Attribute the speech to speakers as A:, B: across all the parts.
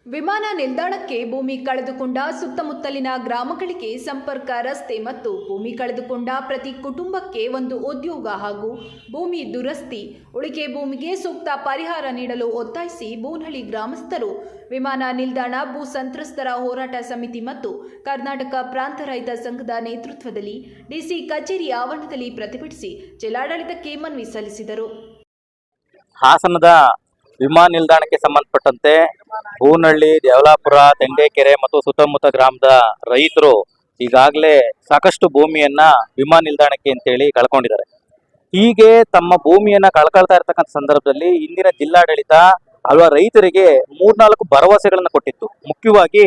A: ವಿಮಾನ ನಿಲ್ದಾಣಕ್ಕೆ ಭೂಮಿ ಕಳೆದುಕೊಂಡ ಸುತ್ತಮುತ್ತಲಿನ ಗ್ರಾಮಗಳಿಗೆ ಸಂಪರ್ಕ ರಸ್ತೆ ಮತ್ತು ಭೂಮಿ ಕಳೆದುಕೊಂಡ ಪ್ರತಿ ಕುಟುಂಬಕ್ಕೆ ಒಂದು ಉದ್ಯೋಗ ಹಾಗೂ ಭೂಮಿ ದುರಸ್ತಿ ಉಳಿಕೆ ಭೂಮಿಗೆ ಸೂಕ್ತ ಪರಿಹಾರ ನೀಡಲು ಒತ್ತಾಯಿಸಿ ಬೂನಹಳ್ಳಿ ಗ್ರಾಮಸ್ಥರು ವಿಮಾನ ನಿಲ್ದಾಣ ಭೂ ಸಂತ್ರಸ್ತರ ಹೋರಾಟ ಸಮಿತಿ ಮತ್ತು ಕರ್ನಾಟಕ ಪ್ರಾಂತ ರೈತ ಸಂಘದ ನೇತೃತ್ವದಲ್ಲಿ ಡಿಸಿ ಕಚೇರಿ ಆವರಣದಲ್ಲಿ ಪ್ರತಿಭಟಿಸಿ ಜಿಲ್ಲಾಡಳಿತಕ್ಕೆ ಮನವಿ ಸಲ್ಲಿಸಿದರು.
B: ಹಾಸನದ ವಿಮಾನ ನಿಲ್ದಾಣಕ್ಕೆ ಸಂಬಂಧಪಟ್ಟಂತೆ ಬೂನಹಳ್ಳಿ, ದೇವಲಾಪುರ, ತೆಂಗೇಕೆರೆ ಮತ್ತು ಸುತ್ತಮುತ್ತ ಗ್ರಾಮದ ರೈತರು ಈಗಾಗಲೇ ಸಾಕಷ್ಟು ಭೂಮಿಯನ್ನ ವಿಮಾನ ನಿಲ್ದಾಣಕ್ಕೆ ಅಂತೇಳಿ ಕಳ್ಕೊಂಡಿದ್ದಾರೆ. ಹೀಗೆ ತಮ್ಮ ಭೂಮಿಯನ್ನ ಕಳ್ಕೊಳ್ತಾ ಇರ್ತಕ್ಕಂಥ ಸಂದರ್ಭದಲ್ಲಿ ಇಂದಿನ ಜಿಲ್ಲಾಡಳಿತ ರೈತರಿಗೆ 3-4 ಭರವಸೆಗಳನ್ನ ಕೊಟ್ಟಿತ್ತು. ಮುಖ್ಯವಾಗಿ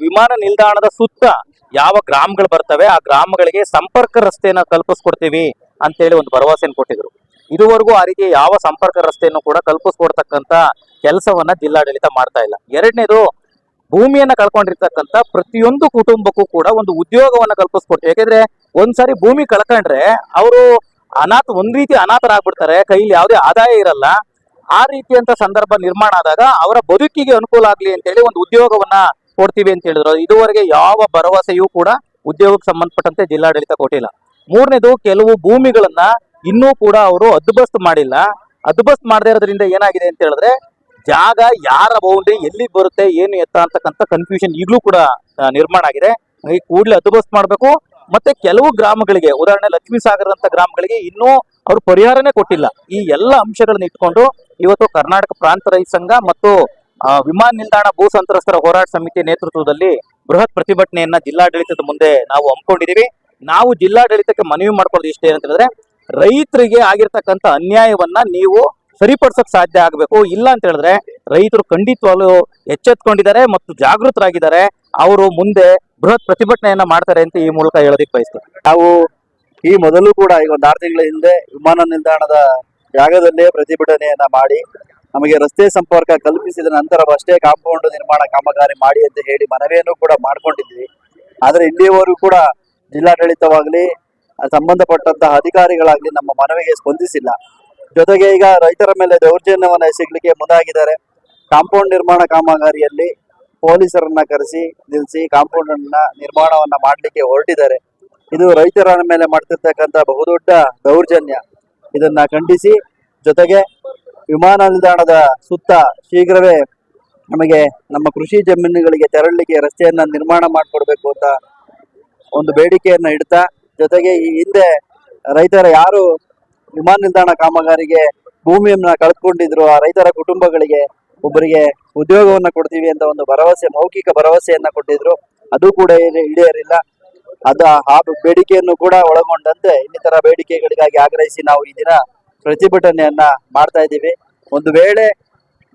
B: ವಿಮಾನ ನಿಲ್ದಾಣದ ಸುತ್ತ ಯಾವ ಗ್ರಾಮಗಳು ಬರ್ತವೆ ಆ ಗ್ರಾಮಗಳಿಗೆ ಸಂಪರ್ಕ ರಸ್ತೆಯನ್ನು ಕಲ್ಪಿಸ್ಕೊಡ್ತೀವಿ ಅಂತೇಳಿ ಒಂದು ಭರವಸೆಯನ್ನು ಕೊಟ್ಟಿದ್ರು. ಇದುವರೆಗೂ ಆ ರೀತಿ ಯಾವ ಸಂಪರ್ಕ ರಸ್ತೆಯನ್ನು ಕೂಡ ಕಲ್ಪಿಸ್ಕೊಡ್ತಕ್ಕಂತ ಕೆಲಸವನ್ನ ಜಿಲ್ಲಾಡಳಿತ ಮಾಡ್ತಾ ಇಲ್ಲ. ಎರಡನೇದು, ಭೂಮಿಯನ್ನ ಕಳ್ಕೊಂಡಿರ್ತಕ್ಕಂಥ ಪ್ರತಿಯೊಂದು ಕುಟುಂಬಕ್ಕೂ ಕೂಡ ಒಂದು ಉದ್ಯೋಗವನ್ನ ಕಲ್ಪಿಸ್ಕೊಡ್ತೀವಿ. ಯಾಕೆಂದ್ರೆ ಒಂದ್ಸಾರಿ ಭೂಮಿ ಕಳ್ಕೊಂಡ್ರೆ ಅವರು ಒಂದ್ ರೀತಿ ಅನಾಥರಾಗ್ಬಿಡ್ತಾರೆ, ಕೈಲಿ ಯಾವುದೇ ಆದಾಯ ಇರಲ್ಲ. ಆ ರೀತಿಯಂತ ಸಂದರ್ಭ ನಿರ್ಮಾಣ ಆದಾಗ ಅವರ ಬದುಕಿಗೆ ಅನುಕೂಲ ಆಗ್ಲಿ ಅಂತೇಳಿ ಒಂದು ಉದ್ಯೋಗವನ್ನ ಕೊಡ್ತೀವಿ ಅಂತ ಹೇಳಿದ್ರು. ಇದುವರೆಗೆ ಯಾವ ಭರವಸೆಯೂ ಕೂಡ ಉದ್ಯೋಗಕ್ಕೆ ಸಂಬಂಧಪಟ್ಟಂತೆ ಜಿಲ್ಲಾಡಳಿತ ಕೊಟ್ಟಿಲ್ಲ. ಮೂರನೇದು, ಕೆಲವು ಭೂಮಿಗಳನ್ನ ಇನ್ನೂ ಕೂಡ ಅವರು ಹದ್ದುಬಸ್ತ್ ಮಾಡಿಲ್ಲ. ಹದ್ದುಬಸ್ತ್ ಮಾಡದೇ ಇರೋದ್ರಿಂದ ಏನಾಗಿದೆ ಅಂತ ಹೇಳಿದ್ರೆ ಜಾಗ ಯಾರ ಬೌಂಡ್ರಿ ಎಲ್ಲಿಗೆ ಬರುತ್ತೆ ಏನು ಎತ್ತ ಅಂತಕ್ಕಂಥ ಕನ್ಫ್ಯೂಷನ್ ಈಗಲೂ ಕೂಡ ನಿರ್ಮಾಣ ಆಗಿದೆ. ಈ ಕೂಡಲೇ ಹದ್ದುಬಸ್ತ್ ಮಾಡಬೇಕು. ಮತ್ತೆ ಕೆಲವು ಗ್ರಾಮಗಳಿಗೆ, ಉದಾಹರಣೆ ಲಕ್ಷ್ಮೀ ಸಾಗರ ಅಂತ ಗ್ರಾಮಗಳಿಗೆ ಇನ್ನೂ ಅವರು ಪರಿಹಾರನೇ ಕೊಟ್ಟಿಲ್ಲ. ಈ ಎಲ್ಲ ಅಂಶಗಳನ್ನ ಇಟ್ಕೊಂಡು ಇವತ್ತು ಕರ್ನಾಟಕ ಪ್ರಾಂತ ರೈತ ಸಂಘ ಮತ್ತು ವಿಮಾನ ನಿಲ್ದಾಣ ಭೂ ಸಂತ್ರಸ್ತರ ಹೋರಾಟ ಸಮಿತಿ ನೇತೃತ್ವದಲ್ಲಿ ಬೃಹತ್ ಪ್ರತಿಭಟನೆಯನ್ನ ಜಿಲ್ಲಾಡಳಿತದ ಮುಂದೆ ನಾವು ಹಮ್ಮಿಕೊಂಡಿದೀವಿ. ನಾವು ಜಿಲ್ಲಾಡಳಿತಕ್ಕೆ ಮನವಿ ಮಾಡ್ಕೊಳ್ಳೋದು ಇಷ್ಟೇ ಅಂತ ಹೇಳಿದ್ರೆ, ರೈತರಿಗೆ ಆಗಿರ್ತಕ್ಕಂಥ ಅನ್ಯಾಯವನ್ನ ನೀವು ಸರಿಪಡಿಸಕ್ ಸಾಧ್ಯ ಆಗಬೇಕು. ಇಲ್ಲ ಅಂತ ಹೇಳಿದ್ರೆ ರೈತರು ಖಂಡಿತವಾಗ್ಲೂ ಎಚ್ಚೆತ್ಕೊಂಡಿದ್ದಾರೆ ಮತ್ತು ಜಾಗೃತರಾಗಿದ್ದಾರೆ. ಅವರು ಮುಂದೆ ಬೃಹತ್ ಪ್ರತಿಭಟನೆಯನ್ನ ಮಾಡ್ತಾರೆ ಅಂತ ಈ ಮೂಲಕ ಹೇಳೋದಿಕ್ ಬಯಸ್ತೀವಿ.
C: ನಾವು ಈ ಮೊದಲು ಕೂಡ ಈಗ ಒಂದು 6 ತಿಂಗಳ ಹಿಂದೆ ವಿಮಾನ ನಿಲ್ದಾಣದ ಜಾಗದಲ್ಲೇ ಪ್ರತಿಭಟನೆಯನ್ನ ಮಾಡಿ ನಮಗೆ ರಸ್ತೆ ಸಂಪರ್ಕ ಕಲ್ಪಿಸಿದ ನಂತರವಷ್ಟೇ ಕಾಂಪೌಂಡ್ ನಿರ್ಮಾಣ ಕಾಮಗಾರಿ ಮಾಡಿ ಅಂತ ಹೇಳಿ ಮನವಿಯನ್ನು ಕೂಡ ಮಾಡ್ಕೊಂಡಿದ್ವಿ. ಆದ್ರೆ ಇಲ್ಲಿಯವರೆಗೂ ಕೂಡ ಜಿಲ್ಲಾಡಳಿತವಾಗ್ಲಿ ಸಂಬಂಧಪಟ್ಟಂತಹ ಅಧಿಕಾರಿಗಳಾಗ್ಲಿ ನಮ್ಮ ಮನವಿಗೆ ಸ್ಪಂದಿಸಿಲ್ಲ. ಜೊತೆಗೆ ಈಗ ರೈತರ ಮೇಲೆ ದೌರ್ಜನ್ಯವನ್ನ ಎಸಗಲಿಕ್ಕೆ ಮುಂದಾಗಿದ್ದಾರೆ. ಕಾಂಪೌಂಡ್ ನಿರ್ಮಾಣ ಕಾಮಗಾರಿಯಲ್ಲಿ ಪೊಲೀಸರನ್ನ ಕರೆಸಿ ನಿಲ್ಲಿಸಿ ಕಾಂಪೌಂಡ್ ನಿರ್ಮಾಣವನ್ನ ಮಾಡ್ಲಿಕ್ಕೆ ಹೊರಟಿದ್ದಾರೆ. ಇದು ರೈತರ ಮೇಲೆ ಮಾಡ್ತಿರ್ತಕ್ಕಂಥ ಬಹುದೊಡ್ಡ ದೌರ್ಜನ್ಯ. ಇದನ್ನ ಖಂಡಿಸಿ, ಜೊತೆಗೆ ವಿಮಾನ ನಿಲ್ದಾಣದ ಸುತ್ತ ಶೀಘ್ರವೇ ನಮಗೆ ನಮ್ಮ ಕೃಷಿ ಜಮೀನುಗಳಿಗೆ ತೆರಳಲಿಕ್ಕೆ ರಸ್ತೆಯನ್ನ ನಿರ್ಮಾಣ ಮಾಡಿಕೊಡ್ಬೇಕು ಅಂತ ಒಂದು ಬೇಡಿಕೆಯನ್ನ ಇಡ್ತಾ, ಜೊತೆಗೆ ಈ ಹಿಂದೆ ರೈತರ ಯಾರು ವಿಮಾನ ನಿಲ್ದಾಣ ಕಾಮಗಾರಿಗೆ ಭೂಮಿಯನ್ನ ಕಳ್ಕೊಂಡಿದ್ರು ಆ ರೈತರ ಕುಟುಂಬಗಳಿಗೆ ಒಬ್ಬರಿಗೆ ಉದ್ಯೋಗವನ್ನ ಕೊಡ್ತೀವಿ ಅಂತ ಒಂದು ಭರವಸೆ, ಮೌಖಿಕ ಭರವಸೆಯನ್ನ ಕೊಟ್ಟಿದ್ರು. ಅದು ಕೂಡ ಈಡೇರಿಲ್ಲ. ಆ ಬೇಡಿಕೆಯನ್ನು ಕೂಡ ಒಳಗೊಂಡಂತೆ ಇನ್ನಿತರ ಬೇಡಿಕೆಗಳಿಗಾಗಿ ಆಗ್ರಹಿಸಿ ನಾವು ಈ ದಿನ ಪ್ರತಿಭಟನೆಯನ್ನ ಮಾಡ್ತಾ ಇದ್ದೀವಿ. ಒಂದು ವೇಳೆ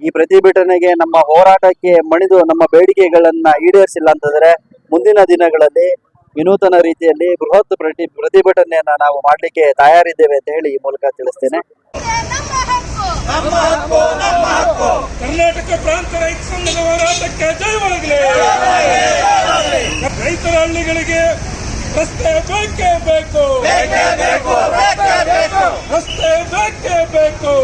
C: ಈ ಪ್ರತಿಭಟನೆಗೆ ನಮ್ಮ ಹೋರಾಟಕ್ಕೆ ಮಣಿದು ನಮ್ಮ ಬೇಡಿಕೆಗಳನ್ನ ಈಡೇರಿಸಿಲ್ಲ ಅಂತಂದ್ರೆ ಮುಂದಿನ ದಿನಗಳಲ್ಲಿ ವಿನೂತನ ರೀತಿಯಲ್ಲಿ ಬೃಹತ್ ಪ್ರತಿಭಟನೆಯನ್ನ ನಾವು ಮಾಡ್ಲಿಕ್ಕೆ ತಯಾರಿದ್ದೇವೆ ಅಂತ ಹೇಳಿ ಈ ಮೂಲಕ ತಿಳಿಸ್ತೇನೆ.
D: ಕರ್ನಾಟಕ ಪ್ರಾಂತ ರೈತ ಸಂಘದ ಹೋರಾಟಕ್ಕೆ ಜಯವಾಗಲಿ. ರೈತರ ಹಳ್ಳಿಗಳಿಗೆ ರಸ್ತೆ ಬೇಕೇ ಬೇಕು, ರಸ್ತೆ ಬೇಕೇ ಬೇಕು.